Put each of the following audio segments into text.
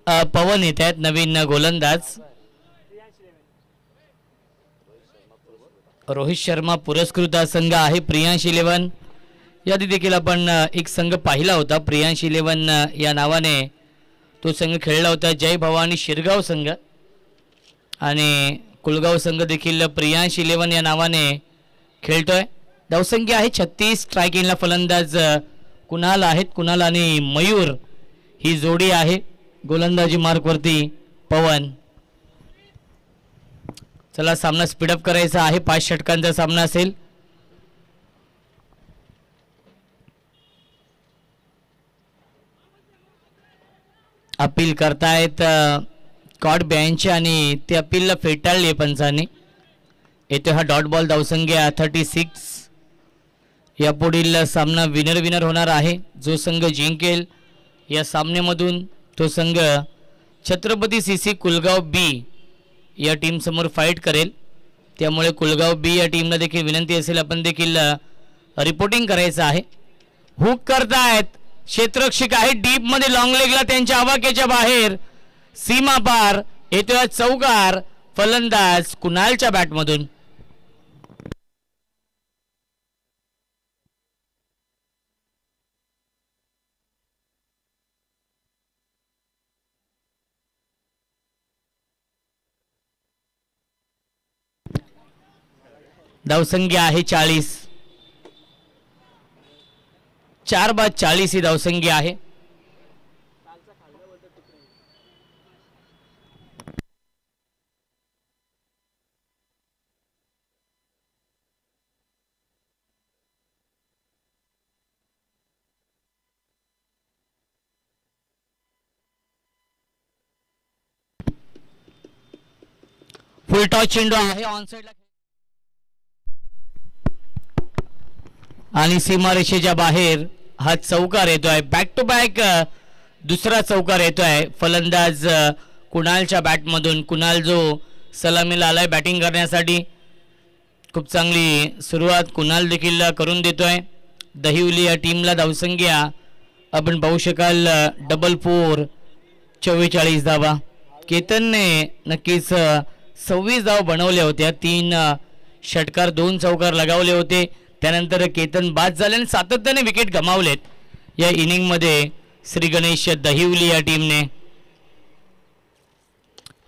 पवन येत आहेत नवीन गोलंदाज. रोहित शर्मा पुरस्कृत संघ आहे प्रियांश 11. यादी देखील आपण एक संघ पाहिला होता प्रियांश 11 या नावाने. तो संघ खेळला होता जय भवानी शिरगाव संघ आणि कुलगाव संघ देखील प्रियांश 11 या नावाने खेळतोय. धावसंख्या आहे 36. स्ट्रायकिंगला फलंदाज कुणाल आहेत. कुणाल आणि मयूर ही जोडी आहे. गोलंदाजी मार्कवरती पवन. चला सामना स्पीडअप करायचा आहे. 5 षटकांचा सामना असेल. अपील करतायत कॉड बेंच आणि ते अपीलला फेटाळले पंचांनी. येतो हा डॉट बॉल. धावसंख्या 36. यापुढील सामना विनर होणार आहे. जो संघ जिंकेल या सामन्यामधून तो संघ छत्रपती सीसी कुलगाव बी या टीम समोर फाईट करेल. त्यामुळे कुलगाव बी या टीमला देखील विनंती असेल आपण देखील रिपोर्टिंग करायचं आहे. हुक करतायत क्षेत्ररक्षक आहे डीप मध्ये लॉंग लेगला त्यांच्या आवाक्याच्या बाहेर सीमा पार. येतोय चौकार. फलंदाज कुणालच्या बॅटमधून. धावसंख्या आहे 40. 4 बाद 40 ही धावसंख्या आहे. फुल टॉस चेंडू आहे ऑन साइडला आणि सीमारेषेच्या बाहेर हा चौकार येतोय. बॅक टू बॅक दुसरा चौकार येतोय फलंदाज कुणालच्या बॅटमधून. कुणाल जो सलामीला आलाय बॅटिंग करण्यासाठी. खूप चांगली सुरुवात कुणाल देखील करून देतोय. दहिवली या टीमला धावसंख्या आपण पाहू शकाल 4 44 धावा. केतनने नक्कीच 26 धाव बनवल्या होत्या. 3 षटकार 2 चौकार लगावले होते. त्यानंतर केतन बाद झाले आणि सातत्याने विकेट गमावलेत या इनिंगमध्ये श्री गणेश दहिवली या टीमने.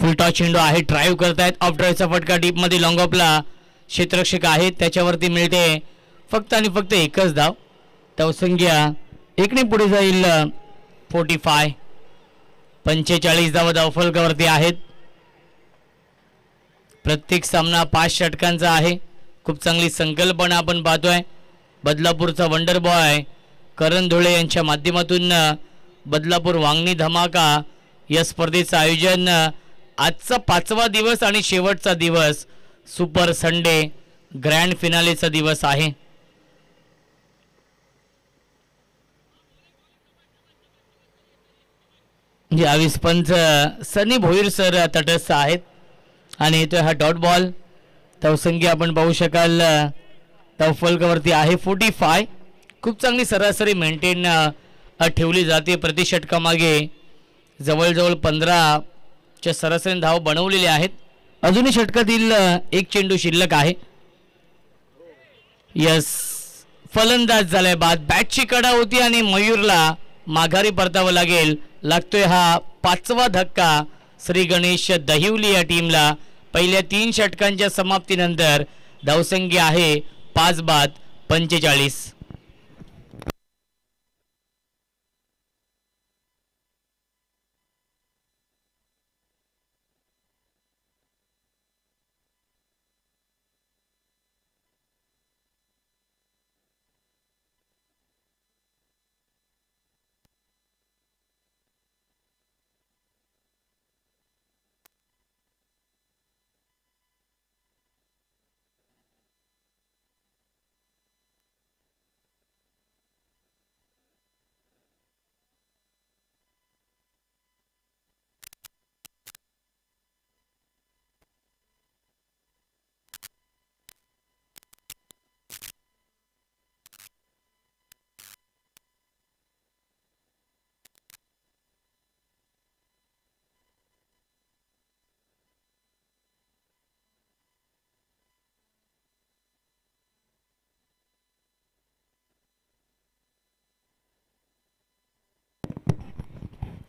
फुल टॉस चेंडू आहे. ड्राईव्ह करतायत. ऑफ ड्राईव्हचा फटका डीप मध्ये लॉंग ऑफला क्षेत्ररक्षक आहेत त्याच्यावरती मिळते फक्त आणि फक्त एकच धाव. धावसंख्या 1 ने पुढे जाईल 45. 45 धावा धावफलकावरती आहेत. प्रत्येक सामना 5 षटकांचा आहे. खूप चांगली संकल्पना आपण पाहतोय. बदलापूरचा वंडर बॉय करण धुळे यांच्या माध्यमातून बदलापूर वांगणी धमाका या स्पर्धेचं आयोजन. आजचा 5वा दिवस आणि शेवटचा दिवस सुपर संडे ग्रँड फिनालेचा दिवस आहे. यावेळेस पंच सनी भोईर सर तटस्थ आहेत आणि येतोय हा डॉट बॉल. धावसंख्या आपण पाहू शकाल धावफलकावरती आहे 45. खूप चांगली सरासरी मेंटेन ठेवली जाते. प्रति षटकामागे जवळजवळ 15च्या सरासरी धाव बनवलेले आहेत. अजूनही षटकातील एक चेंडू शिल्लक आहे. यस फलंदाज झालाय बाद. बॅटची कडा होती आणि मयूरला माघारी परतावं लागेल. लागतोय हा 5वा धक्का श्री गणेश दहिवली या टीमला. पहिल्या 3 षटकांच्या समाप्तीनंतर धावसंख्या आहे 5 बाद 45.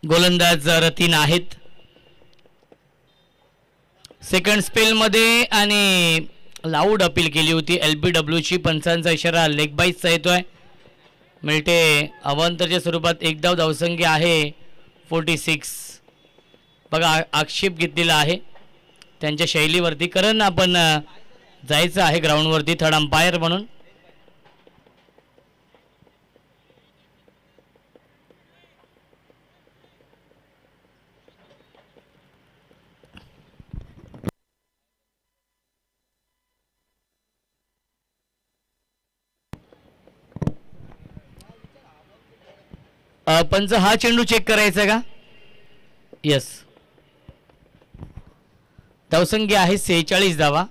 गोलंदाज रतीन आहेत. सेकंड स्पेलमध्ये आणि लाऊड अपील केली होती LBWची. पंचांचा इशारा लेग बाईसचा येतोय. मिळते अवांतरच्या स्वरूपात एक धाव. धावसंख्या आहे 46. बघा आक्षेप घेतलेला आहे त्यांच्या शैलीवरती. कारण आपण जायचं आहे ग्राउंडवरती थर्ड अंपायर म्हणून. पंच हा चेंडू चेक करायचा का? यस. धावसंख्या आहे 46 धावा.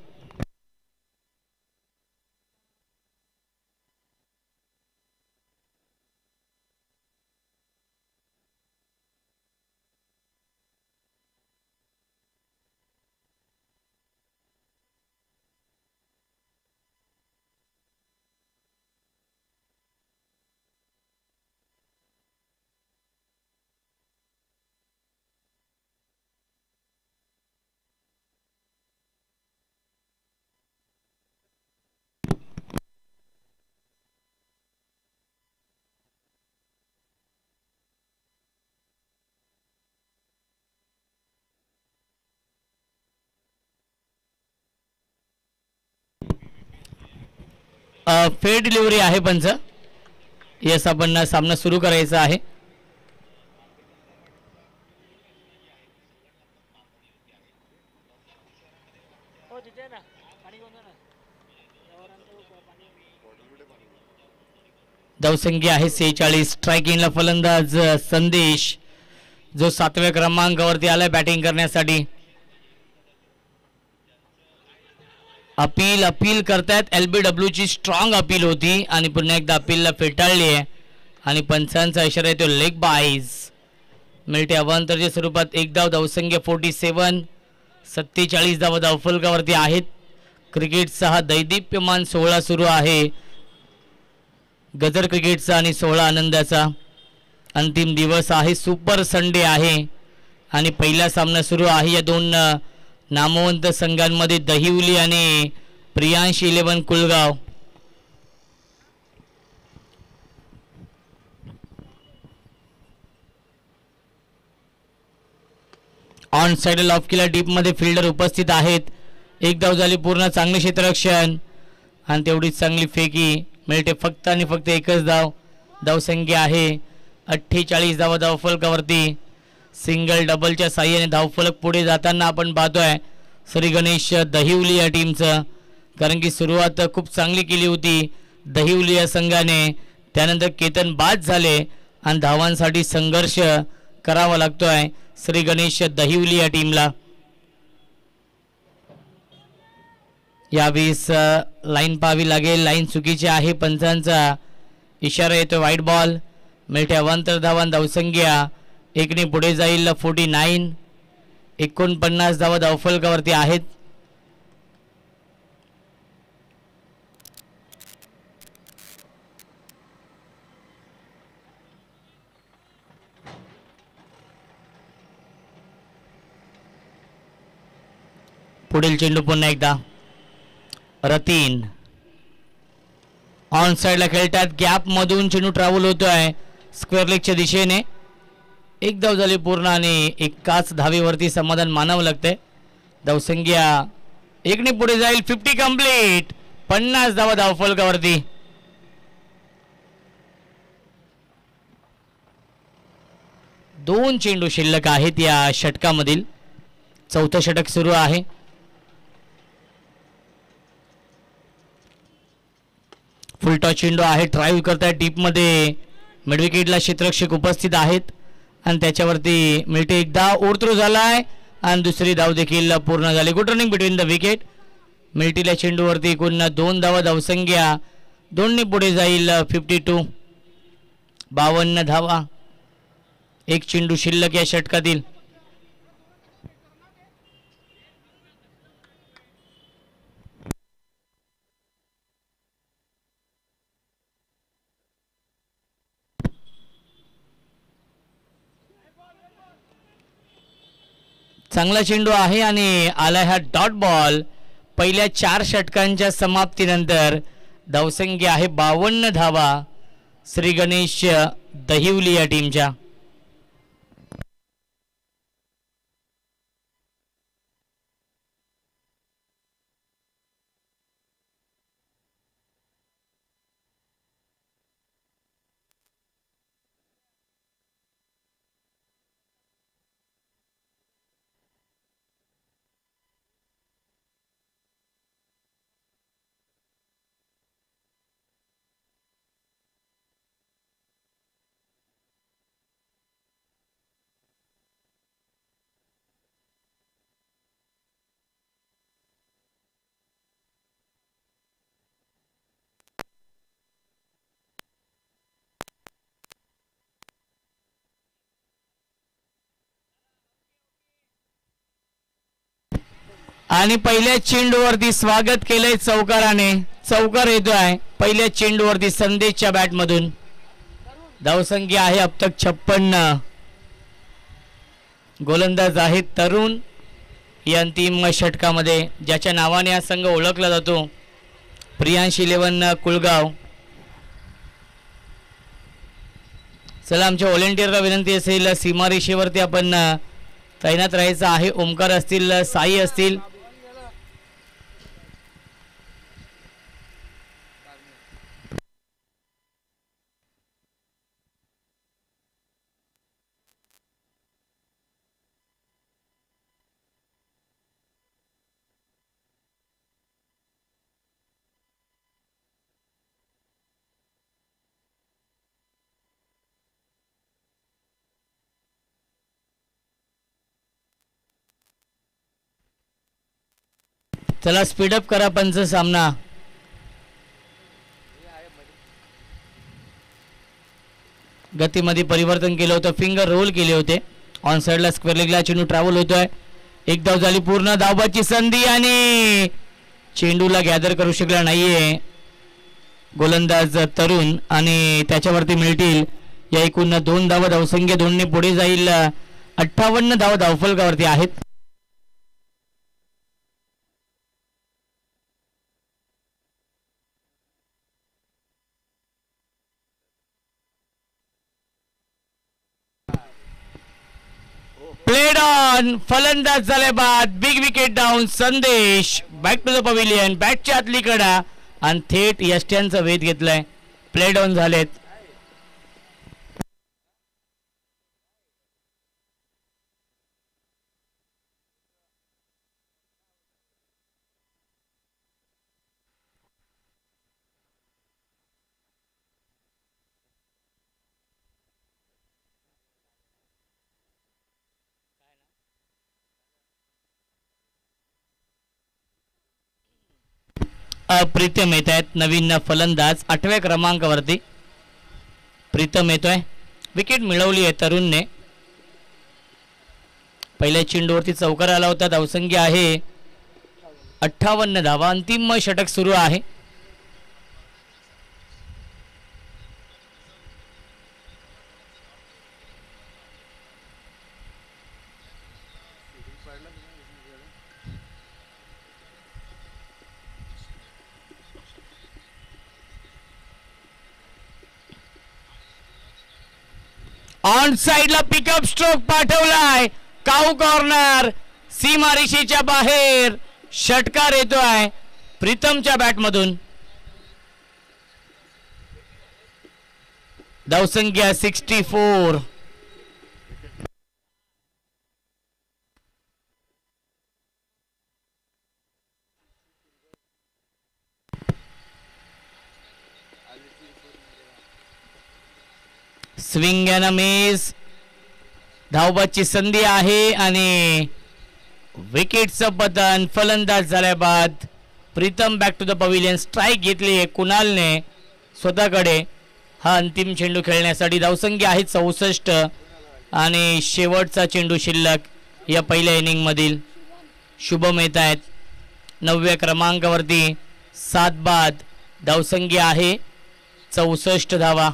फेअर डिलिव्हरी आहे पंच. यस, आपण सामना सुरू करायचा आहे. धावसंख्या आहे 46. स्ट्रायकिंगला फलंदाज संदेश जो 7व्या क्रमांकावरती आलाय बॅटिंग करण्यासाठी. अपील करतायत. LBWची स्ट्रॉंग अपील होती आणि पुन्हा एकदा अपीलला फेटाळली आहे आणि पंचांचा इशारा येतो लेग बाईज. मिळते अवांतरच्या स्वरूपात एक धाव. धावसंख्या 47. 47 धावा धावफलकावरती आहेत. क्रिकेटचा हा दैदिप्यमान सोहळा सुरू आहे. गजर क्रिकेटचा आणि सोहळा आनंदाचा अंतिम दिवस आहे. सुपर संडे आहे आणि पहिला सामना सुरू आहे या दोन नामवंत संघांमध्ये. दहिवली आणि प्रियांश 11 कुलगाव. ऑन साइड ऑफ केला. डीपमध्ये फिल्डर उपस्थित आहेत. एक धाव झाली पूर्ण. चांगले क्षेत्ररक्षण आणि तेवढीच चांगली फेकी. मिळते फक्त आणि फक्त एकच धाव. धावसंख्या आहे 48 धावा धावफलकावरती. सिंगल डबलच्या साह्याने धावफलक पुढे जाताना आपण पाहतोय श्री गणेश दहिवली या टीमचं. कारण की सुरुवात खूप चांगली केली होती दहिवली या संघाने. त्यानंतर केतन बाद झाले आणि धावांसाठी संघर्ष करावा लागतोय श्री गणेश दहिवली या टीमला. यावेळेस लाईन पाहावी लागेल. लाईन चुकीची आहे. पंचांचा इशारा येतो व्हाईट बॉल. मिळते अवांतर धावा. धावसंख्या एकने पुढे जाईल 49. 49 धावा धावफलकावरती आहेत. पुढील चेंडू पुन्हा एकदा रतीन ऑन साइडला खेळतात. गॅप मधून चेंडू ट्रॅव्हल होतोय स्क्वेअर लेगच्या दिशेने. एक धाव झाली पूर्ण आणि एकाच धावेवरती समाधान मानावं लागतंय. धावसंख्या एकने पुढे जाईल. 50 कंप्लीट. 50 धावा धावफलकावरती. दोन चेंडू शिल्लक आहेत या षटकामधील. चौथं षटक सुरू आहे. फुलटॉस चेंडू आहे. ड्राईव्ह करताय डीपमध्ये. मिडविकेटला क्षेत्ररक्षक उपस्थित आहेत आणि त्याच्यावरती मिळते एक धाव. ओव्हरथ्रो झालाय आणि दुसरी धाव देखील पूर्ण झाली. Good running between the wicket. मिल्टीला चेंडूवरती एकूण 2 धावा. धावसंख्या 2ने पुढे जाईल 52. 52 धावा. एक चेंडू शिल्लक या षटकातील. चांगला चेंडू आहे आणि आला हा डॉट बॉल. पहिल्या 4 षटकांच्या समाप्तीनंतर धावसंख्या आहे 52 धावा श्री गणेश दहिवली या टीमच्या. आणि पहिल्या चेंडूवरती स्वागत केलंय चौकाराने. चौकार येतोय पहिल्या चेंडूवरती संदेशच्या बॅट मधून. धावसंख्या आहे अब तक 56. गोलंदाज आहेत तरुण या अंतिम षटकामध्ये, ज्याच्या नावाने हा संघ ओळखला जातो, प्रियांश 11 कुलगाव. चला, आमच्या व्हॉलेंटियरला विनंती असेल सीमारेषेवरती आपण तैनात राहायचं आहे. ओमकार असतील, साई असतील. चला स्पीडअप करा पंच सामना. गतीमध्ये परिवर्तन केलं होतं, फिंगर रोल केले होते. ऑन साइडला स्क्वेअर लेगला चेंडू ट्रॅव्हल होतोय. एक धाव झाली पूर्ण. धावबाची संधी आणि चेंडूला गॅदर करू शकला नाहीये गोलंदाज तरुण आणि त्याच्यावरती मिळतील या एकूण 2 धावा. धावसंख्या 2 ने पुढे जाईल. 58 धावा धावफलकावरती आहेत. Played on. फलंदाज झाले बाद. Big wicket down. संदेश बॅक टू द पवेलियन. बॅटच्या आतली कडा आणि थेट यष्ट्यांचा वेध घेतलाय. प्लेड ऑन झालेत. प्रीतम येत आहेत नवीन फलंदाज 8व्या क्रमांकावरती. प्रीतम येतोय. विकेट मिळवली आहे तरुणने. पहिल्या चेंडूवरती चौकार आला होता. धावसंख्या आहे 58 धावा. अंतिम षटक सुरू आहे. ऑन साइडला पिकअप स्ट्रोक पाठवलाय. काऊ कॉर्नर. सीमारेषेच्या बाहेर षटकार येतोय प्रीतमच्या बॅट मधून. धावसंख्या 64. Swing and miss. धावबाची संधी आहे आणि विकेटचं पतन. फलंदाज झाल्या बाद. Pritam back to the pavilion. Strike घेतली कुणालने स्वतःकडे हा अंतिम चेंडू खेळण्यासाठी. धावसंख्या आहे 64 आणि शेवटचा चेंडू शिल्लक या पहिल्या इनिंग मधील. शुभम येत आहेत 9व्या क्रमांकावरती. 7 बाद. धावसंख्या आहे 64 धावा.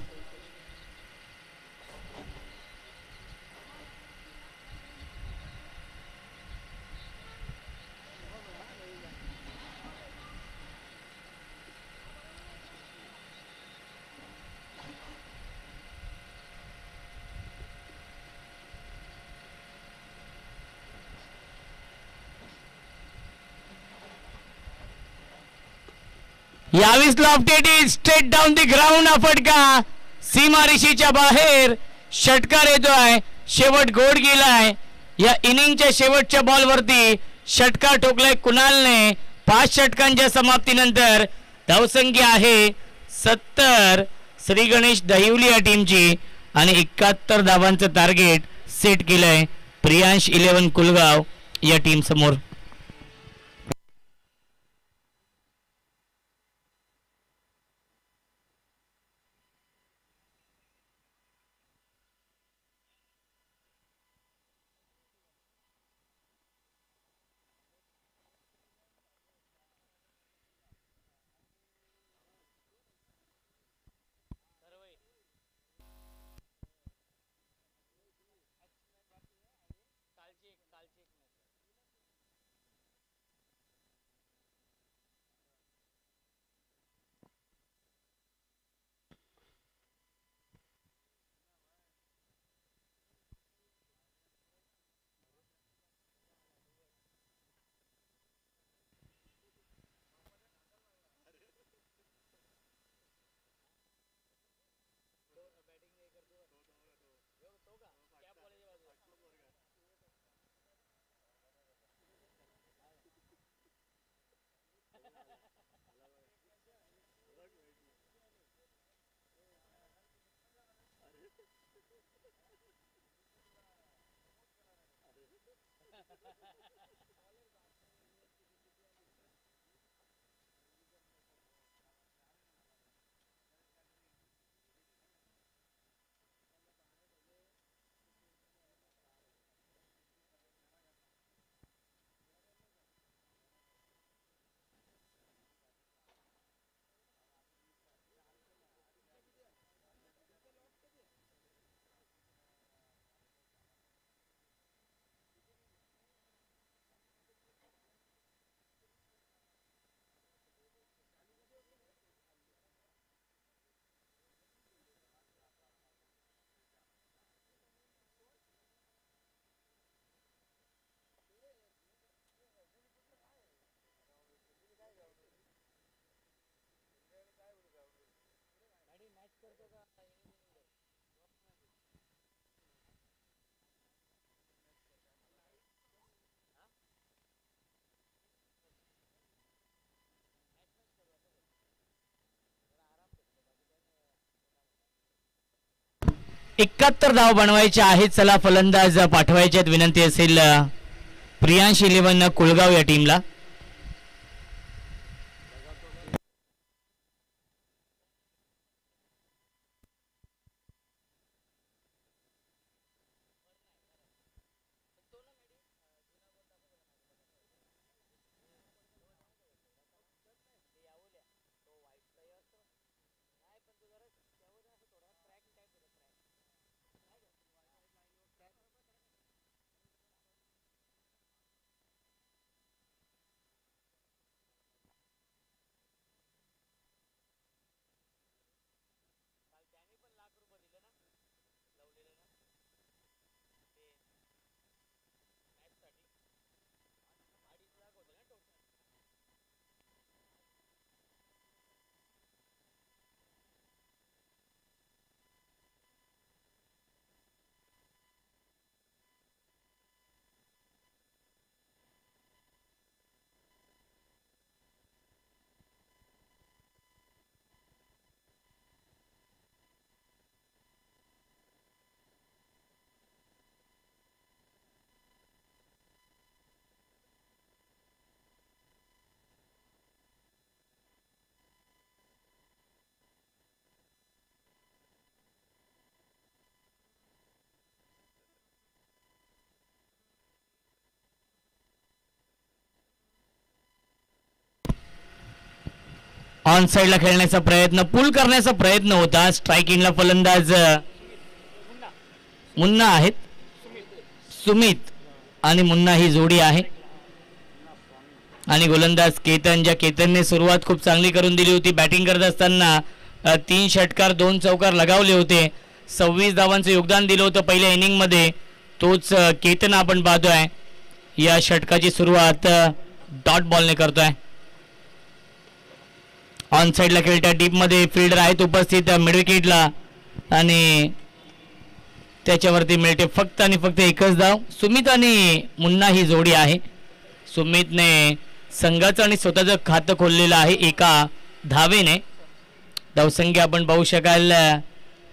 यावीस lofted is straight down the ground. हा फटका सीमारेषेच्या बाहेर. षटकार येतोय. शेवट गोड गेलाय. या इनिंगच्या शेवटच्या बॉलवरती षटकार ठोकलाय कुणालने. 5 षटकांच्या समाप्तीनंतर धावसंख्या आहे 70 श्री गणेश दहिवली या टीमची आणि 71 धावांचं टार्गेट सेट केलंय प्रियांश 11 कुलगाव या टीम समोर. एकाहत्तर धाव बनवायचे आहेत. चला फलंदाज पाठवायचे आहेत. विनंती असेल प्रियांश 11 कुलगाव या टीमला. ऑन साइडला खेळण्याचा प्रयत्न, पुल करण्याचा प्रयत्न होता. स्ट्राइक इनला फलंदाज मुन्ना आहेत. सुमित आणि मुन्ना ही जोडी आहे. आणि गोलंदाज केतन, ज्या केतनने सुरुवात खूप चांगली करून दिली होती. बॅटिंग करत असताना 3 षटकार 2 चौकार लगावले होते. 26 धावांचं योगदान दिलं होतं पहिल्या इनिंग मध्ये. तोच केतन आपण पाहतोय. या षटकाची सुरुवात डॉट बॉलने करतोय. ऑन साईडला खेळत्या डीप मध्ये फिल्डर आहेत उपस्थित मिड विकेटला आणि त्याच्यावरती मिळते फक्त आणि फक्त एकच धाव. सुमित आणि मुन्ना ही जोडी आहे. सुमितने संघाचं आणि स्वतःचं खातं खोललेलं आहे एका धावेने. धावसंख्या आपण पाहू शकाल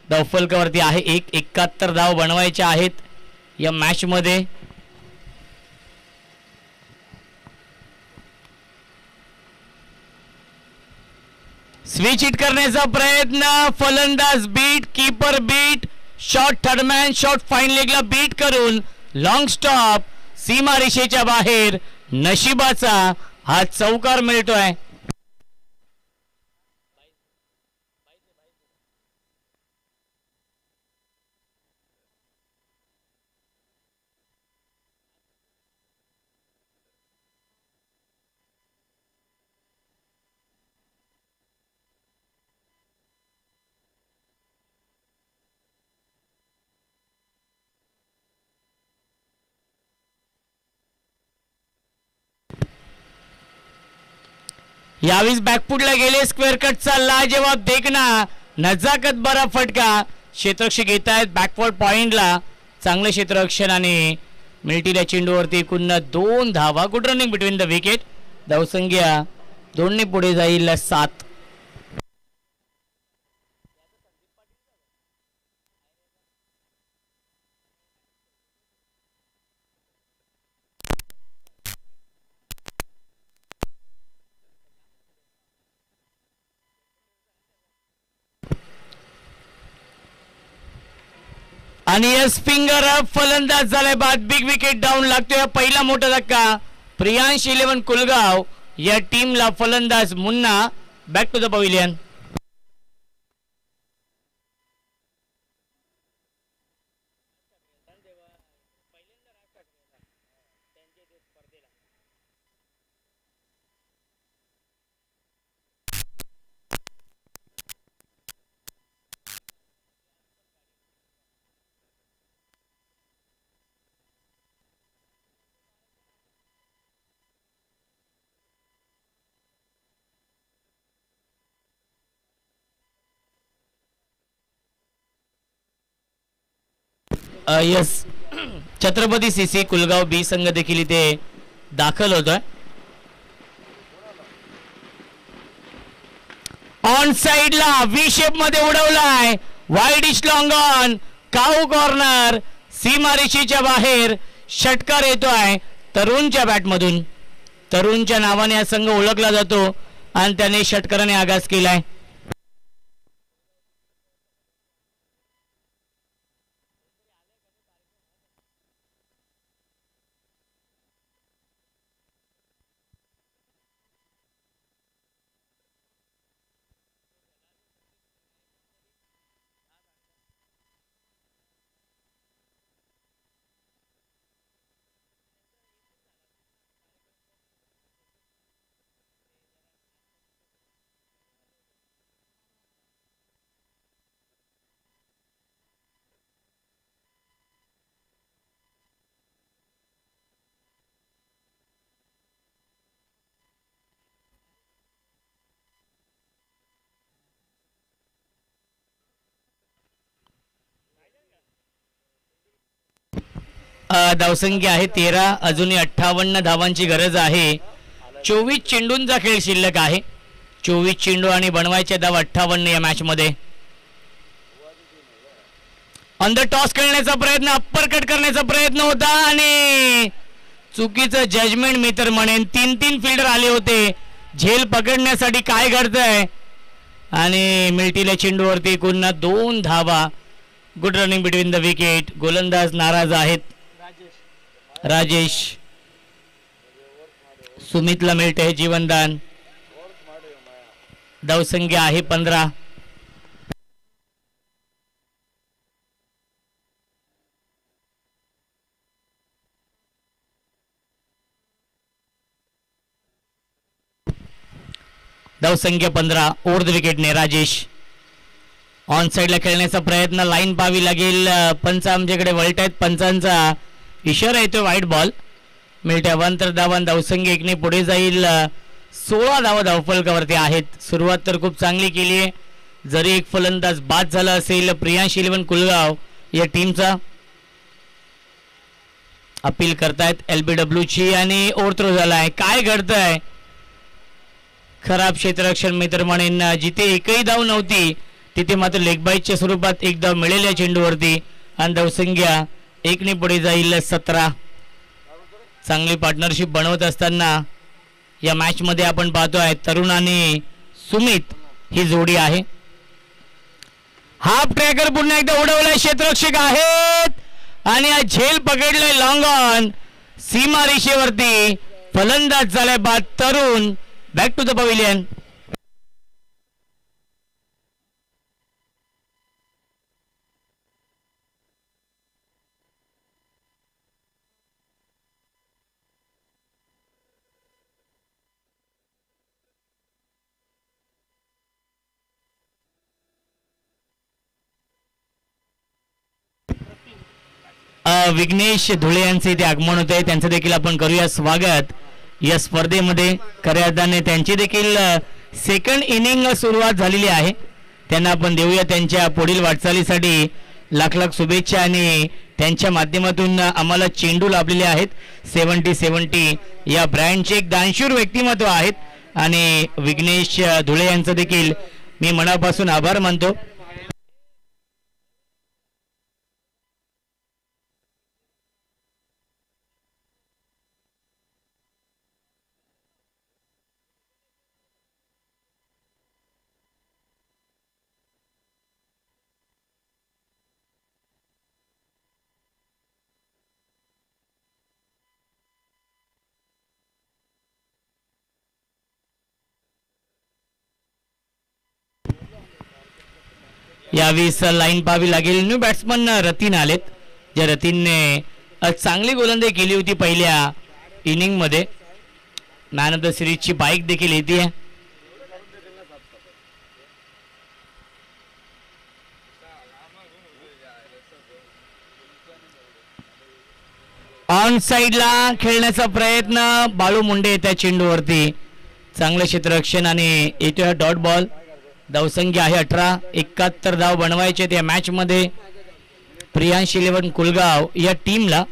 धावफलकावरती आहे 71 धाव बनवायच्या आहेत या मॅच मध्ये. स्विच हिट करण्याचा प्रयत्न, फलंदाज beat, keeper beat, shot third man shot fine लेगला बीट करून लॉंग स्टॉप सीमा रेषेच्या बाहेर. नशिबाचा हा चौकार मिळतोय. यावेळी बॅकफुटला गेले. स्क्वेअर कटचा लाजवाब देखना, नजाकत बरा फटका. क्षेत्ररक्षक घेत आहेत बॅकवर्ड पॉइंटला. चांगले क्षेत्ररक्षण आणि मिल्टीच्या चेंडूवरती पुन्हा 2 धावा. Good running between the wicket. धावसंख्या 2 ने पुढे जाईल 7. आणि यस फिंगर अप फलंदाज झालाय बाद. बिग विकेट डाऊन लागतोय. पहिला मोठा धक्का प्रियांश 11 कुलगाव या टीमला. फलंदाज Munna back to the pavilion. Yes Chhatrapati CC Kulgaon B संघ देखील इथे दाखल होतोय. ऑन साइडला व्ही शेप मध्ये उडवलाय. वाईड इश लॉंग ऑन काऊ कॉर्नर सीमारेषेच्या बाहेर. षटकार येतोय तरुणच्या बॅटमधून. तरुणच्या नावाने हा संघ ओळखला जातो आणि त्याने षटकाराने आगाज केलाय. धावसंख्या आहे 13. अजूनही 58 धावांची गरज आहे. 24 चेंडूंचा खेळ शिल्लक आहे. 24 चेंडू आणि बनवायचे धाव 58 या मॅच मध्ये. ऑन द टॉस खेळण्याचा प्रयत्न, अप्पर कट करण्याचा प्रयत्न होता आणि चुकीचं जजमेंट मी तर म्हणेन. 3 फिल्डर आले होते झेल पकडण्यासाठी. काय घडतंय आणि मिल्टील्या चेंडूवरती पुन्हा 2 धावा. Good running between the wicket. गोलंदाज नाराज आहेत. राजेश सुमितला मिळते जीवनदान. धावसंख्या आहे 15. धावसंख्या 15 ओव्हर द विकेटने राजेश. ऑन साइडला खेळण्याचा प्रयत्न, लाईन पाहावी लागेल. पंच आमच्याकडे वळत आहेत. पंचांचा इशारा येतो व्हाईट बॉल. मिळते अवांतर धावन. धावसंख्या 1 ने पुढे जाईल 16 धावा धावफलकावरती आहेत. सुरुवात तर खूप चांगली केली आहे. जरी एक फलंदाज बाद झाला असेल प्रियांश इलेव्हन कुलगाव या टीमचा. अपील करतायत LBW ची आणि ओव्हरथ्रो झालाय. काय घडतंय? खराब क्षेत्ररक्षण मित्र म्हणेन. जिथे एकही धाव नव्हती तिथे मात्र लेगबाईच्या स्वरूपात एक धाव मिळेल या चेंडूवरती आणि धावसंख्या 1 पुढे जाईल 17. चांगली पार्टनरशिप बनवत असताना या मॅच मध्ये आपण पाहतोय तरुण आणि सुमित ही जोडी आहे. हाफ ट्रॅकर पुन्हा एकदा उडवलाय. क्षेत्ररक्षक आहेत आणि हा झेल पकडलाय लॉंग ऑन सीमा रेषेवरती. फलंदाज झालाय बाद. Tarun back to the pavilion. Vighnesh Dhule यांचे इथे आगमन होते. त्यांचं देखील आपण करूया स्वागत या स्पर्धेमध्ये. खऱ्या अर्थाने त्यांची देखील सेकंड इनिंग सुरुवात झालेली आहे. त्यांना आपण देऊया त्यांच्या पुढील वाटचालीसाठी लाख लाख शुभेच्छा आणि त्यांच्या माध्यमातून आम्हाला चेंडू लाभलेले आहेत. 70-70 या ब्रँडचे एक दानशूर व्यक्तिमत्व आहेत आणि विघ्नेश धुळे यांचं देखील मी मनापासून आभार मानतो. यावेळेस लाईन पाहावी लागेल. न्यू बॅट्समन रतीन आलेत. ज्या रतीनने चांगली गोलंदाजी केली होती पहिल्या इनिंग मध्ये. मॅन ऑफ द सिरीजची बाईक देखील येते. ऑन साइडला खेळण्याचा प्रयत्न. बाळू मुंडे त्या चेंडूवरती चांगलं क्षेत्ररक्षण आणि येतोय हा डॉट बॉल. धावसंख्या आहे 18. 71 धाव बनवायचे त्या मॅच मध्ये प्रियांश इलेव्हन कुलगाव या टीमला.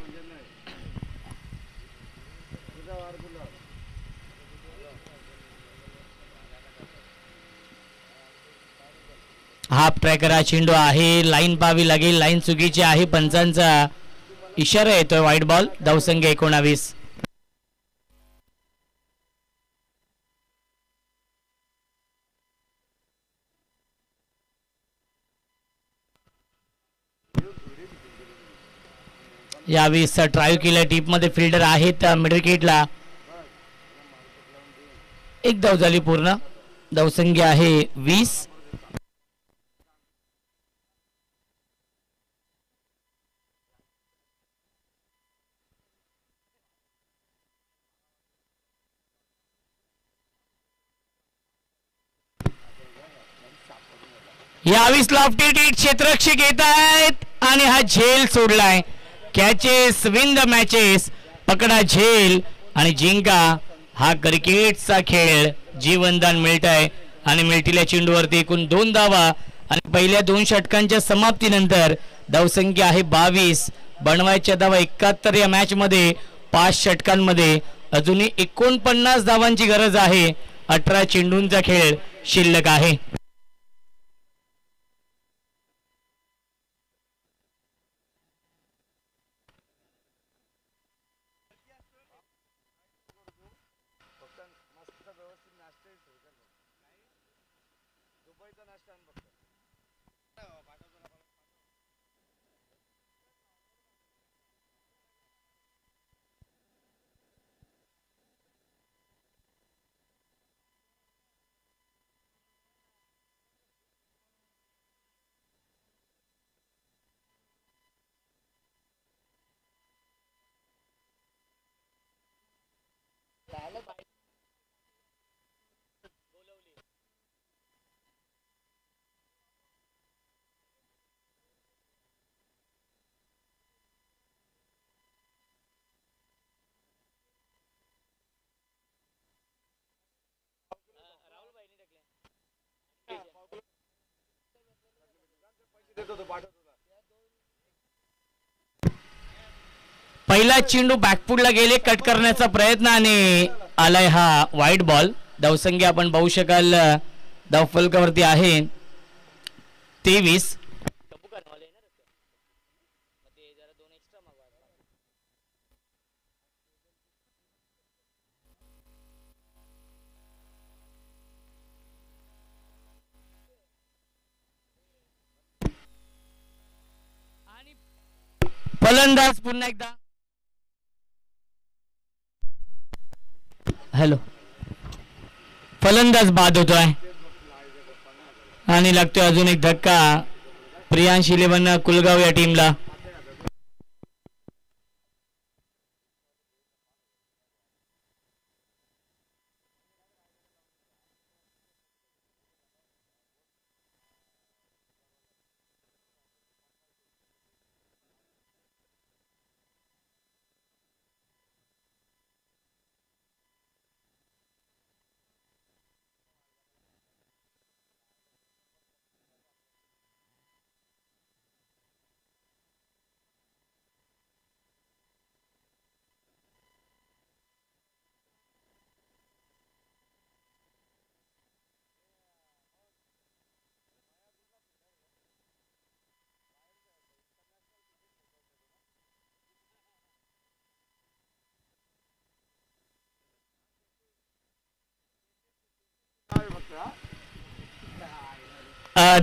हाफ ट्रॅकर हा चेंडू आहे. लाईन पाहावी लागेल. लाईन चुकीची आहे. पंचांचा इशारा येतोय. White ball. धावसंख्या 19. यावेळेस ट्राय केल्या टीप मध्ये फिल्डर आहेत मिडल विकेटला. एक धाव झाली पूर्ण. धावसंख्या आहे 20. यावेळेस लॉफ्टेड क्षेत्ररक्षक येत आहेत आणि हा झेल सोडलाय. Catches win the matches. पकडा झेल आणि जिंका. हा क्रिकेटचा खेळ. जीवनदान मिळत आहे आणि मिळतील्या चेंडूवरती एकूण 2 धावा आणि पहिल्या 2 षटकांच्या समाप्तीनंतर धावसंख्या आहे 22. बनवायच्या धावा 71 या मॅच मध्ये. 5 षटकांमध्ये अजूनही 49 धावांची गरज आहे. 18 चेंडूंचा खेळ शिल्लक आहे. पहिला चेंडू बॅकफुटला गेले, कट करण्याचा प्रयत्न आणि आलाय हा वाईट बॉल. धावसंख्या आपण पाहू शकाल धावफलकावरती आहे 23. फलंदाज पुन्हा एकदा. हॅलो, फलंदाज बाद होतोय आणि लागतोय अजून एक धक्का प्रियांश 11 कुलगाव या टीमला.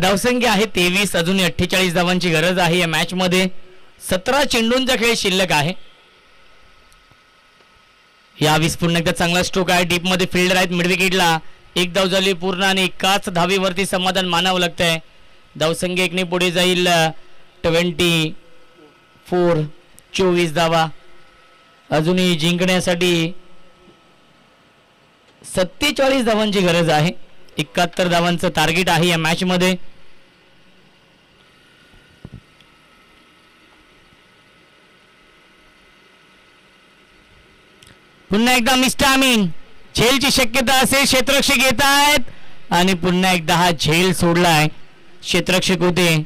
धावसंख्या आहे 23. अजून 48 धावांची गरज आहे या मॅच मध्ये. 17 चेंडूंचा खेळ शिल्लक आहे. या 20 पुन्हा एकदा चांगला स्ट्रोक आहे. डीप मध्ये फिल्डर आहेत मिड विकेटला. एक धाव झाली पूर्ण आणि एकाच धावीवरती समाधान मानावं लागतंय. धावसंख्या 1 ने पुढे जाईल. 24 24 धावा. अजूनही जिंकण्यासाठी 47 धावांची गरज आहे. 71 धावांचं टार्गेट आहे या मॅच मध्ये. पुन्हा एकदा मिस्टामिन झेलची शक्यता असेल. क्षेत्ररक्षक येत आहेत आणि पुन्हा एकदा हा झेल सोडलाय. क्षेत्ररक्षक होते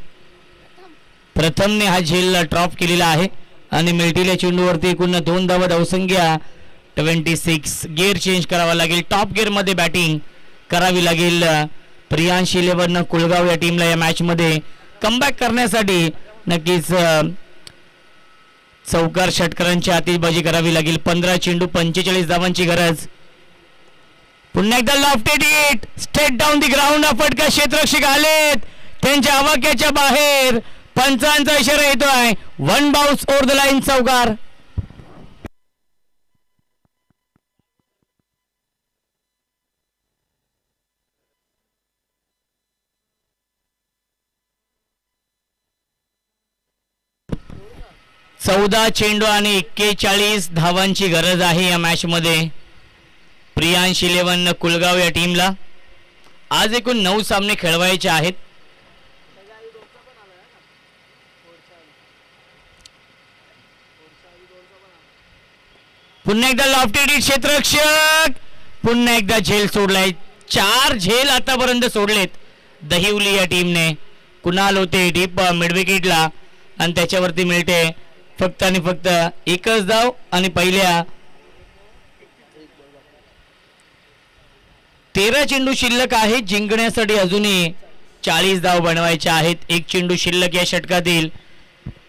प्रथमने हा झेल ड्रॉप केलेला आहे आणि मिळतील्या चेंडूवरती एकूण 2 धावा. धावसंख्या 26. गिअर चेंज करावा लागेल. टॉप गिअर मध्ये बॅटिंग करावी लागेल प्रियांश 11 कुलगाव या टीमला. या मॅच मध्ये कमबॅक करण्यासाठी नक्कीच चौकार षटकारांची आतिषबाजी करावी लागेल. 15 चेंडू 45 धावांची गरज. पुन्हा एकदा lofted hit straight down the ground. फटका क्षेत्ररक्षक आलेत त्यांच्या आवाक्याच्या बाहेर. पंचांचा इशारा येतोय. 1 बाउन्स ओव्हर द लाईन. चौकार. चौदा चेंडू आणि 41 धावांची गरज आहे या मॅच मध्ये प्रियांश 11 कुलगाव या टीमला. आज एकूण 9 सामने खेळवायचे आहेत. पुन्हा एकदा लॉफ्टेड हिट क्षेत्ररक्षक. पुन्हा एकदा झेल सोडलाय. 4 झेल आतापर्यंत सोडलेत दहिवली या टीमने. कुणाल होते डीप मिड विकेटला आणि त्याच्यावरती मिळते फक्त आणि फक्त एकच धाव. आणि पहिल्या 13 चेंडू शिल्लक आहे. जिंकण्यासाठी अजूनही 40 धाव बनवायचे आहेत. एक चेंडू शिल्लक या षटकातील.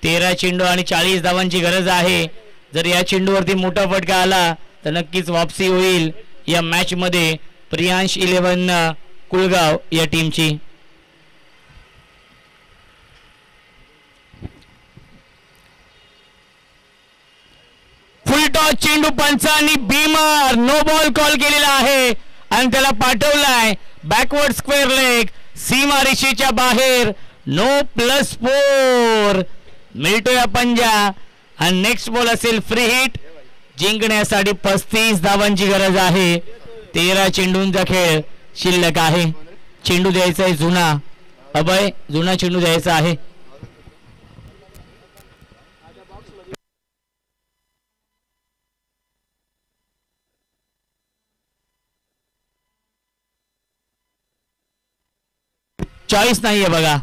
13 चेंडू आणि 40 धावांची गरज आहे. जर या चेंडूवरती मोठा फटका आला तर नक्कीच वापसी होईल या मॅच मध्ये प्रियांश 11 कुलगाव या टीमची. फुल टॉस चेंडू पंचांनी भीमर नो बॉल कॉल केलेला आहे आणि त्याला पाठवलाय बॅकवर्ड स्क्वेअर लेग. सीमारेषेच्या बाहेर. नो +4 मिळतोय पंजा आणि नेक्स्ट बॉल असेल फ्री हिट. जिंकण्यासाठी 35 धावांची गरज आहे. 13 चेंडूंचा खेळ शिल्लक आहे. चेंडू द्यायचा आहे जुना. अभय जुना चेंडू द्यायचा आहे. चॉईस नाहीये बघा.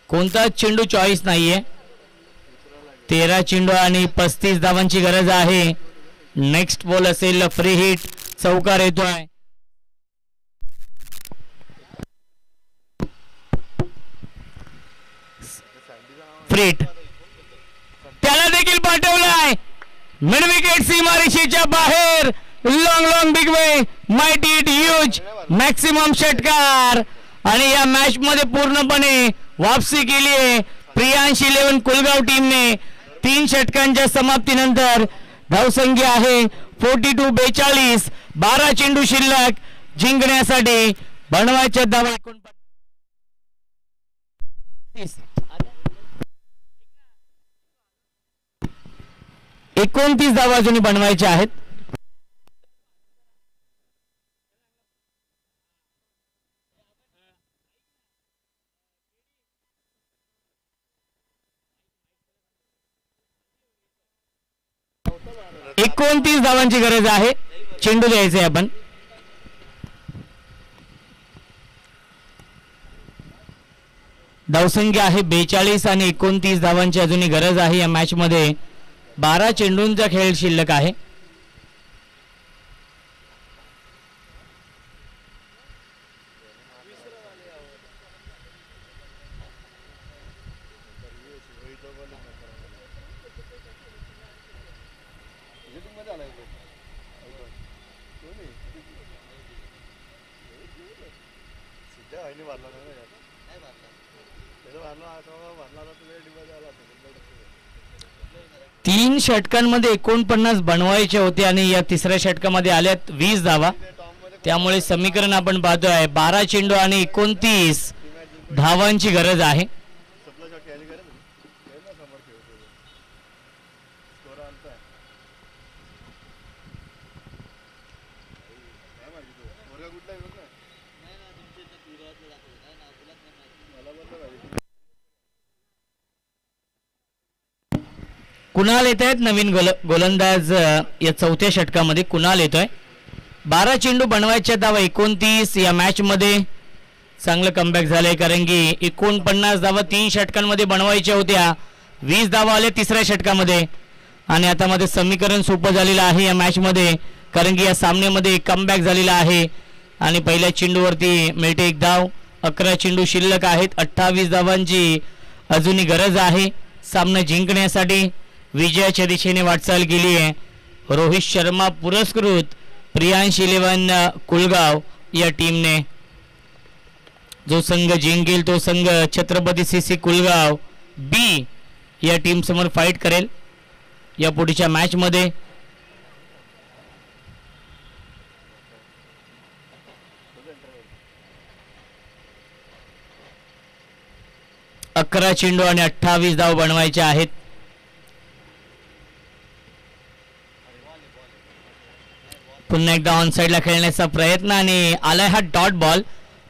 कोणताच चेंडू चॉईस नाहीये. 13 चेंडू आणि 35 धावांची गरज आहे. नेक्स्ट बॉल असेल फ्री हिट. चौकार येतोय. फ्रीट त्याला देखील पाठवलाय. मिड विकेट सीमारेषेच्या बाहेर. Long long big way mighty it huge maximum षटकार. आणि या मॅच मध्ये पूर्णपणे वापसी केली आहे प्रियांश 11 कुलगाव टीमने. 3 षटकांच्या समाप्तीनंतर धावसंख्या आहे 42-42. 12 चेंडू शिल्लक. जिंकण्यासाठी बनवायच्या धावा 29 धावा अजून बनवायच्या आहेत. एकोणतीस धावांची गरज आहे. चेंडू द्यायचे आपण. धावसंख्या आहे 42 आणि 29 धावांची अजूनही गरज आहे या मॅच मध्ये. 12 चेंडूंचा खेळ शिल्लक आहे. तीन षटकांमध्ये 49 बनवायचे होते आणि या तिसऱ्या षटकामध्ये आल्यात 20 धावा. त्यामुळे समीकरण आपण पाहतोय 12 चेंडू आणि 29 धावांची गरज आहे. कुणाल येत आहेत नवीन गोलंदाज या चौथ्या षटकामध्ये. कुणाल येतोय. 12 चेंडू बनवायच्या धावा 29. या मॅच मध्ये चांगलं कमबॅक झालंय कारण की 49 धावा 3 षटकांमध्ये बनवायच्या होत्या. 20 धावा आल्या तिसऱ्या षटकामध्ये. आणि आता मध्ये समीकरण सोपं झालेलं आहे या मॅच मध्ये कारण की या सामन्यामध्ये कमबॅक झालेला आहे. आणि पहिल्या चेंडूवरती मिळते 1 धाव. 11 चेंडू शिल्लक आहेत. 28 धावांची अजूनही गरज आहे सामना जिंकण्यासाठी. विजयाच्या दिशेने वाटचाल केली आहे. रोहित शर्मा पुरस्कृत प्रियांश 11 कुलगाव या टीमने. जो संघ जिंकेल तो संघ छत्रपती सीसी कुलगाव बी या टीम समोर फाईट करेल या पुढच्या मॅच मध्ये. अकरा चेंडू आणि 28 धाव बनवायचे आहेत. पुन्हा एकदा ऑन साइडला खेळण्याचा प्रयत्न आणि आलाय हा डॉट बॉल.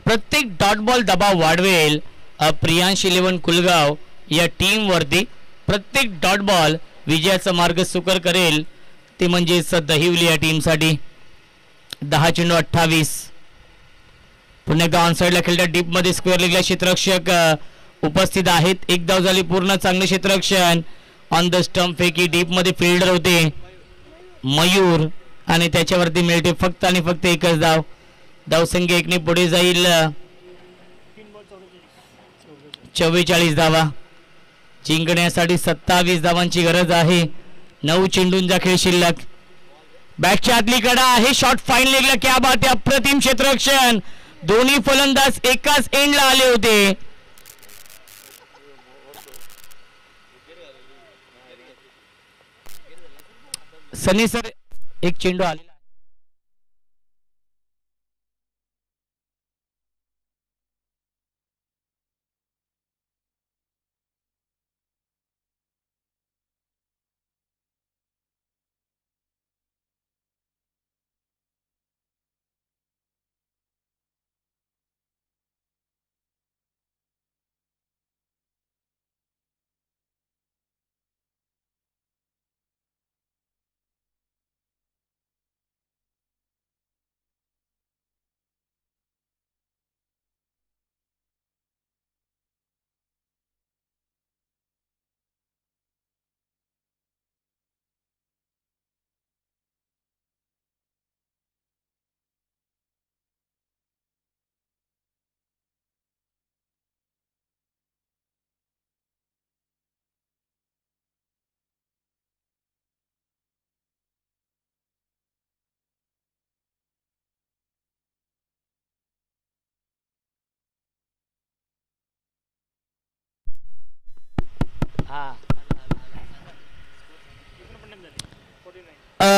प्रत्येक डॉट बॉल दबाव वाढवेल प्रियांश 11 कुलगाव या टीम वरती. प्रत्येक डॉट बॉल विजयाचा मार्ग सुकर करेल ते म्हणजेच दहिवली या टीम साठी. 10 चेंडू 28. पुन्हा एकदा ऑन साइडला खेळल्या डीप मध्ये स्क्वेअर लेगला क्षेत्ररक्षक उपस्थित आहेत. एक धाव झाली पूर्ण. चांगले क्षेत्ररक्षण ऑन द स्टंप फेकी. डीप मध्ये फिल्डर होते मयूर आणि त्याच्यावरती मिळते फक्त आणि फक्त एकच धाव. धावसंख्या 1 ने पुढे जाईल. 44 धावा. जिंकण्यासाठी 27 धावांची गरज आहे. 9 चेंडूंचा खेळ शिल्लक. बॅटच्या आतली कडा आहे. शॉट फाईन लेगला. क्या बात आहे. अप्रतिम क्षेत्ररक्षण. दोन्ही फलंदाज एकाच एंडला आले होते. सनी सर एक चेंडू आलेला.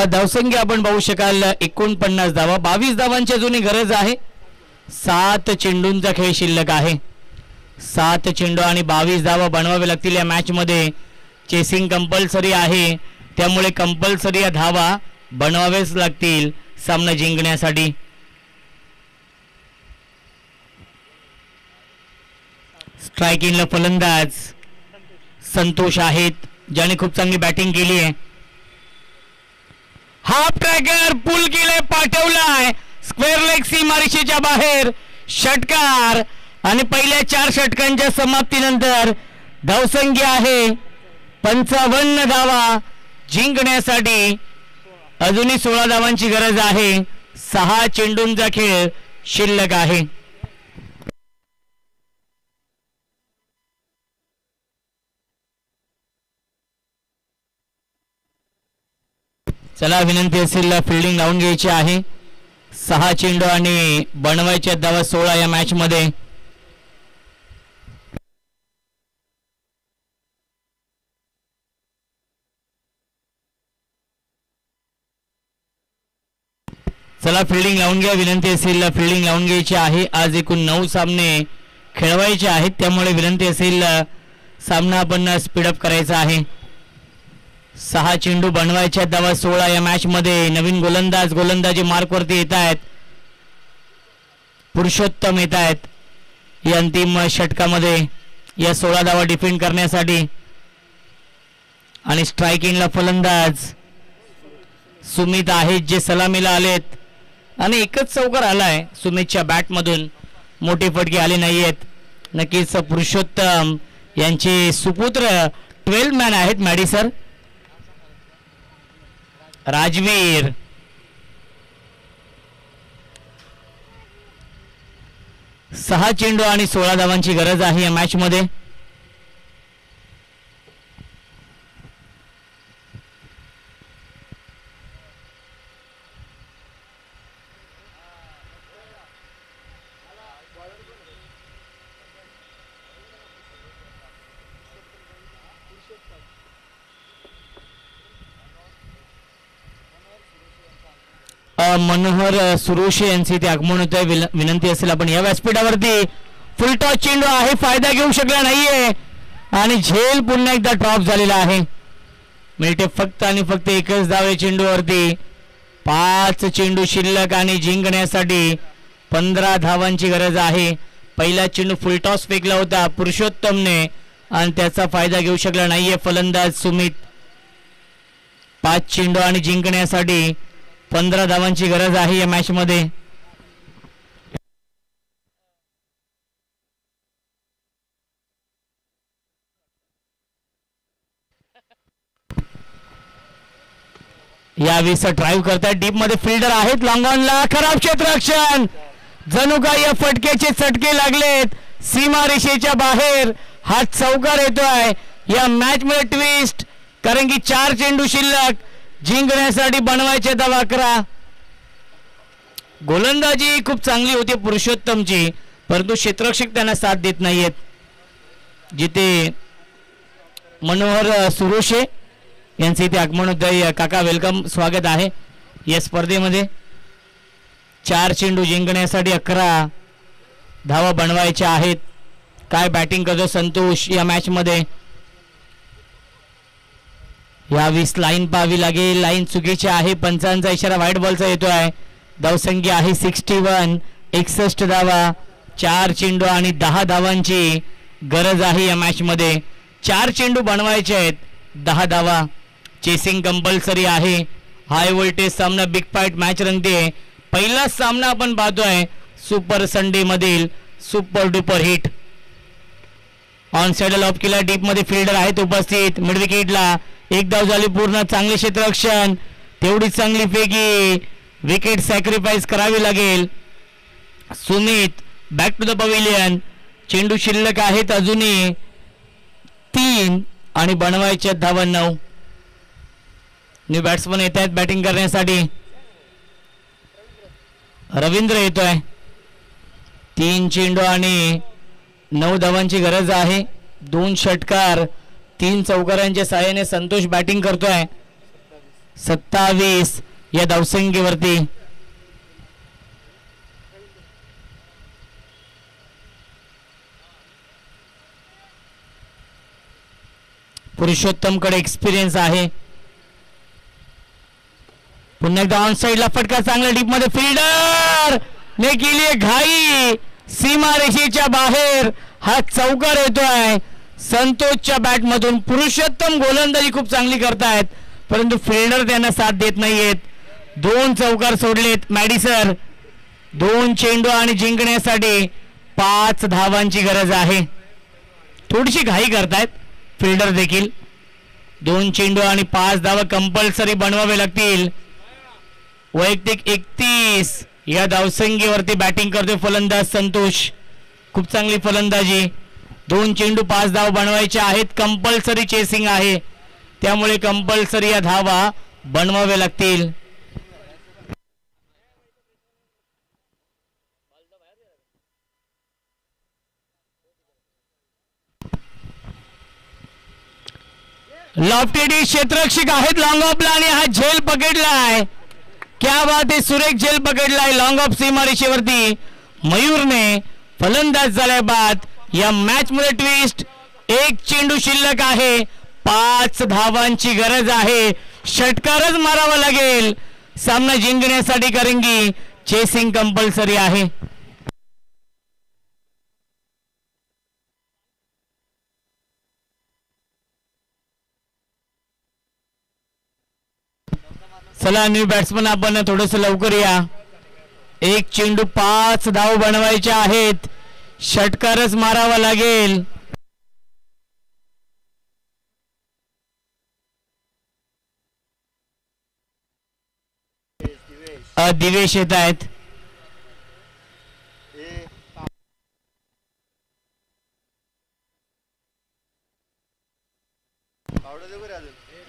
धावसंख्या आपण पाहू शकाल 49 धावा. 22 धावांची अजूनही गरज आहे. 7 चेंडूंचा खेळ शिल्लक आहे. 7 चेंडू आणि 22 धावा बनवावे लागतील या मॅच मध्ये. चेसिंग कंपल्सरी आहे, त्यामुळे कंपल्सरी या धावा बनवावेच लागतील सामना जिंकण्यासाठी. स्ट्रायकिंगला फलंदाज संतोष आहेत, ज्याने खूप चांगली बॅटिंग केली आहे. हाफ ट्रॅकर पुल केले, पाठवलाय स्क्वेअर लेग सीमारेषेच्या बाहेर. षटकार आणि पहिल्या 4 षटकांच्या समाप्तीनंतर धावसंख्या आहे 55 धावा. जिंकण्यासाठी अजूनही 16 धावांची गरज आहे. 6 चेंडूंचा खेळ शिल्लक आहे. चला, विनंती असेल फिल्डिंग लावून घ्यायची आहे. 6 चेंडू आणि बनवायच्या धावा 16 या मॅच मध्ये. चला, फिल्डिंग लावून घ्या. विनंती असेल फिल्डिंग लावून घ्यायची आहे. आज एकूण 9 सामने खेळवायचे आहेत, त्यामुळे विनंती असेल सामना आपण स्पीडअप करायचा आहे. 6 चेंडू बनवायच्या धावा 16 या मॅच मध्ये. नवीन गोलंदाजी मार्कवरती येत आहेत. पुरुषोत्तम येत आहेत या अंतिम षटकामध्ये या 16 धावा डिफेंड करण्यासाठी. आणि स्ट्रायकिंगला फलंदाज सुमित आहेत, जे सलामीला आलेत आणि एकच चौकार आलाय सुमितच्या बॅटमधून. मोठे फटके आले नाहीयेत. नक्कीच पुरुषोत्तम यांचे सुपुत्र 12 मॅन आहेत मॅडी सर. राजवीर, 6 चेंडू आणि 16 धावांची गरज आहे या मॅच मध्ये. मनोहर सुरोशे यांचे ते आगमन होत आहे. विनंती असेल आपण या व्यासपीठावरती. फुल टॉस चेंडू आहे, फायदा घेऊ शकला नाहीये आणि झेल पुन्हा एकदा ड्रॉप झालेला आहे. मिळते फक्त आणि फक्त एकच धाव या चेंडूवरती. 5 चेंडू शिल्लक आणि जिंकण्यासाठी 15 धावांची गरज आहे. पहिला चेंडू फुल टॉस फेकला होता पुरुषोत्तमने आणि त्याचा फायदा घेऊ शकला नाहीये फलंदाज सुमित. 5 चेंडू आणि जिंकण्यासाठी 15 धावांची गरज आहे या मॅच मध्ये. यावेळी ड्राईव्ह करतायत. डीप मध्ये फिल्डर आहेत. लॉंगॉनला खराब क्षेत्ररक्षण. जणू काही या फटकेचे चटके लागलेत सीमारेषेच्या बाहेर. हा चौकार येतोय या मॅच मध्ये. ट्विस्ट, कारण की 4 चेंडू शिल्लक. जिंकण्यासाठी बनवायचे धावा 11. गोलंदाजी खूप चांगली होती पुरुषोत्तमची, परंतु क्षेत्ररक्षक त्यांना साथ देत नाहीयेत. जिथे मनोहर सुरोशे यांचे इथे आगमन होत आहे. काका वेलकम, स्वागत आहे या स्पर्धेमध्ये. 4 चेंडू जिंकण्यासाठी 11 धावा बनवायच्या आहेत. काय बॅटिंग करतो संतोष या मॅच मध्ये. यावेळी लाईन पाहावी लागेल. लाईन चुकीची आहे. पंचांचा इशारा व्हाईट बॉलचा येतोय. धावसंख्या आहे 61. 61 धावा. 4 चेंडू आणि 10 धावांची गरज आहे या मॅच मध्ये. 4 चेंडू बनवायचे आहेत, 10 धावा. चेसिंग कंपल्सरी आहे. हाय व्होल्टेज सामना, बिग फाईट मॅच रंगते. पहिला सामना आपण पाहतोय सुपर संडे मधील super duper hit. On side lop केला. डीप मध्ये फिल्डर आहेत उपस्थित. मिड विकेटला 1 धाव झाली पूर्ण. चांगले क्षेत्ररक्षण, तेवढी चांगली फेकी. विकेट सॅक्रिफाईस करावी लागेल. Sumit back to the pavilion. चेंडू शिल्लक आहेत अजूनही 3 आणि बनवायच्या धावा 9. न्यू बॅट्समन येत आहेत बॅटिंग करण्यासाठी. रवींद्र येतोय. 3 चेंडू आणि 9 धावांची गरज आहे. 2 षटकार 3 चौकारांच्या साहाय्याने संतोष बॅटिंग करतोय. 27 या धावसंख्येवरती. पुरुषोत्तम कडे एक्सपिरियन्स आहे. पुन्हा एकदा ऑन साइडला फटका चांगला डीप मध्ये फिल्डर ने केली घाई. सीमा रेषेच्या बाहेर हा चौकार येतोय संतोषच्या बॅट मधून. पुरुषोत्तम गोलंदाजी खूप चांगली करतायत परंतु फिल्डर त्यांना साथ देत नाहीयेत. 2 चौकार सोडलेत मॅडिसर. 2 चेंडू आणि जिंकण्यासाठी 5 धावांची गरज आहे. थोडीशी घाई करतायत फिल्डर देखील. 2 चेंडू आणि 5 धावा कंपल्सरी बनवावे लागतील. वैयक्तिक 31 या धावसंख्येवरती बॅटिंग करतोय फलंदाज संतोष. खूप चांगली फलंदाजी. 2 चेंडू 5 धावा बनवायचे आहेत. कंपल्सरी चेसिंग आहे त्यामुळे कंपल्सरी या धावा बनवावे लागतील. लॉफ्टेडी क्षेत्ररक्षक आहेत लॉंग ऑफला आणि हा झेल पकडलाय. क्या बात आहे. सुरेख झेल पकडलाय लॉंग ऑफ सीमारेषेवरती. मयूरने फलंदाज झाल्या बाद या मॅच मध्ये ट्विस्ट. 1 चेंडू शिल्लक आहे. 5 धावांची गरज आहे. षटकारच मारावा लागेल सामना जिंकण्यासाठी कारण की चेसिंग कंपल्सरी आहे. चला न्यू बॅट्समन आपण थोडस लवकर या. 1 चेंडू 5 धाव बनवायचे आहेत. षटकारच मारावा लागेल. दिवेश येत आहेत.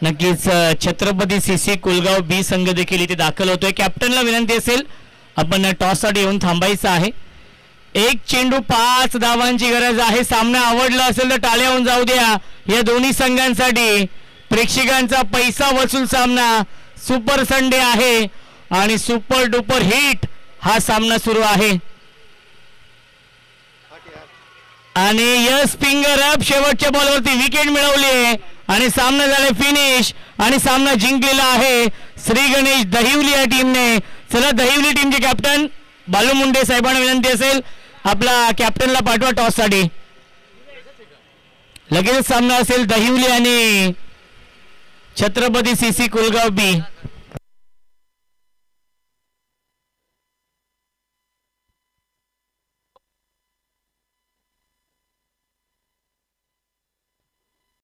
नक्कीच छत्रपती सीसी कुलगाव बी संघ देखील इथे दाखल होतोय. कॅप्टनला विनंती असेल आपण टॉस साठी येऊन थांबायचं आहे. 1 चेंडू 5 धावांची गरज आहे. सामना आवडला असेल तर टाळ्या होऊन जाऊ द्या या दोन्ही संघांसाठी. प्रेक्षकांचा पैसा वसूल सामना सुपर संडे आहे आणि सुपर डुपर हिट हा सामना सुरू आहे. आणि यस फिंगर अप शेवटच्या बॉलवरती विकेट मिळवली आहे आणि सामना झाला फिनिश आणि सामना जिंकलेला आहे श्री गणेश दहिवली या टीमने. चला दहिवली टीमचे कॅप्टन बालू मुंडे साहेबांना विनंती असेल आपला कॅप्टनला पाठवा टॉस साठी. लगेच सामना असेल दहिवली आणि छत्रपती सीसी कुलगाव बी.